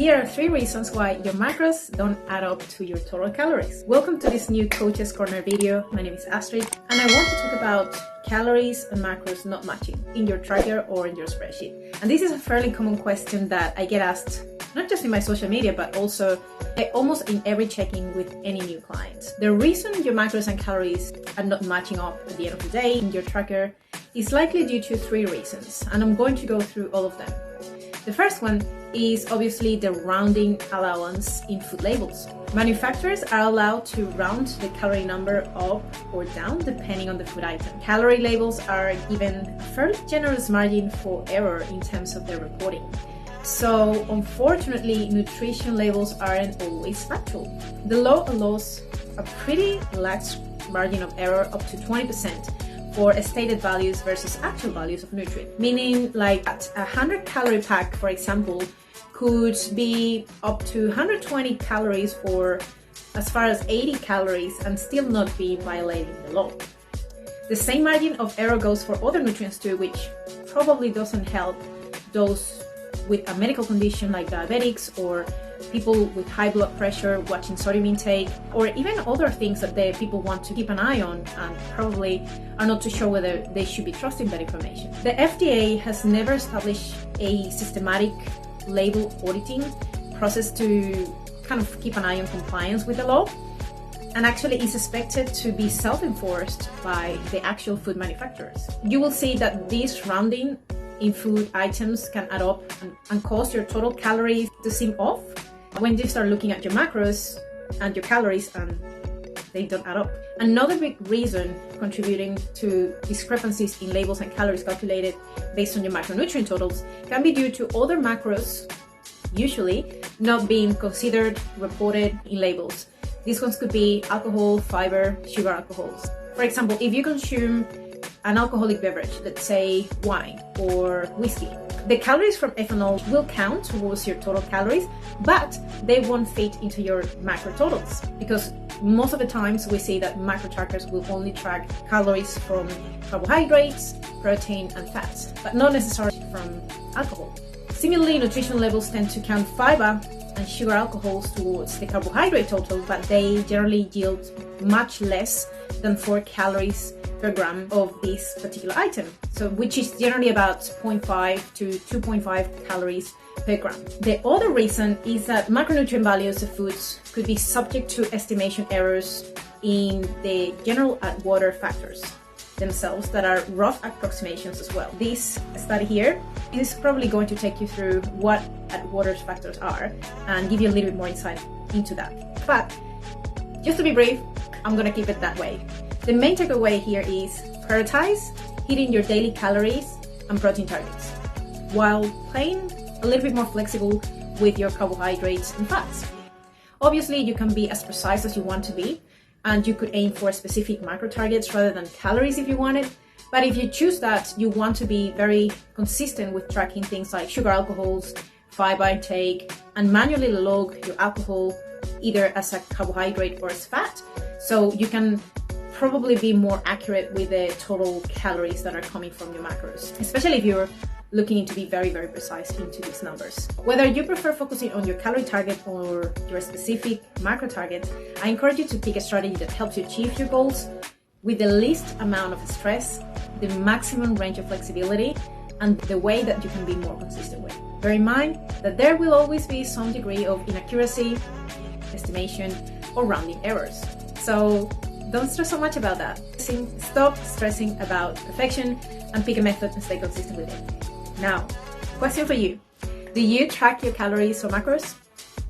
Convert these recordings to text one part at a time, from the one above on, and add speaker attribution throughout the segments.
Speaker 1: Here are 3 reasons why your macros don't add up to your total calories. Welcome to this new Coach's Corner video. My name is Astrid and I want to talk about calories and macros not matching in your tracker or in your spreadsheet. And this is a fairly common question that I get asked not just in my social media, but also almost in every check-in with any new clients. The reason your macros and calories are not matching up at the end of the day in your tracker is likely due to 3 reasons, and I'm going to go through all of them. The first one is obviously the rounding allowance in food labels. Manufacturers are allowed to round the calorie number up or down depending on the food item. Calorie labels are given a fairly generous margin for error in terms of their reporting. So unfortunately, nutrition labels aren't always factual. The law allows a pretty lax margin of error up to 20% for stated values versus actual values of nutrient. Meaning like a 100 calorie pack, for example, could be up to 120 calories for as far as 80 calories and still not be violating the law. The same margin of error goes for other nutrients too, which probably doesn't help those with a medical condition like diabetics or people with high blood pressure watching sodium intake, or even other things that people want to keep an eye on and probably are not too sure whether they should be trusting that information. The FDA has never established a systematic label auditing process to kind of keep an eye on compliance with the law, and actually is expected to be self-enforced by the actual food manufacturers. You will see that this rounding in food items can add up and cause your total calories to seem off when you start looking at your macros and your calories and they don't add up. Another big reason contributing to discrepancies in labels and calories calculated based on your macronutrient totals can be due to other macros usually not being considered reported in labels. These ones could be alcohol, fiber, sugar alcohols. For example, if you consume an alcoholic beverage, let's say wine or whiskey, the calories from ethanol will count towards your total calories, but they won't fit into your macro totals because most of the times we see that macro trackers will only track calories from carbohydrates, protein, and fats, but not necessarily from alcohol. Similarly, nutritional labels tend to count fiber and sugar alcohols towards the carbohydrate total, but they generally yield much less than 4 calories per gram of this particular item, so which is generally about 0.5 to 2.5 calories per gram. The other reason is that macronutrient values of foods could be subject to estimation errors in the general add water factors themselves that are rough approximations as well. This study here is probably going to take you through what add water factors are and give you a little bit more insight into that. But just to be brief, I'm gonna keep it that way. The main takeaway here is prioritize hitting your daily calories and protein targets while playing a little bit more flexible with your carbohydrates and fats. Obviously, you can be as precise as you want to be, and you could aim for specific macro targets rather than calories if you wanted. But if you choose that, you want to be very consistent with tracking things like sugar alcohols, fiber intake, and manually log your alcohol either as a carbohydrate or as fat, so you can probably be more accurate with the total calories that are coming from your macros, especially if you're looking to be very, very precise into these numbers. Whether you prefer focusing on your calorie target or your specific macro target, I encourage you to pick a strategy that helps you achieve your goals with the least amount of stress, the maximum range of flexibility, and the way that you can be more consistent with. Bear in mind that there will always be some degree of inaccuracy, estimation, or rounding errors. So don't stress so much about that. Stop stressing about perfection and pick a method and stay consistent with it. Now, question for you. Do you track your calories or macros?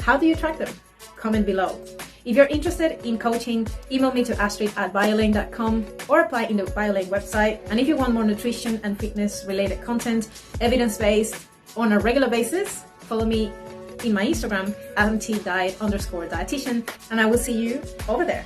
Speaker 1: How do you track them? Comment below. If you're interested in coaching, email me to astrid@biolane.com or apply in the BioLane website. And if you want more nutrition and fitness related content, evidence-based, on a regular basis, follow me in my Instagram, @diet_dietitian, and I will see you over there.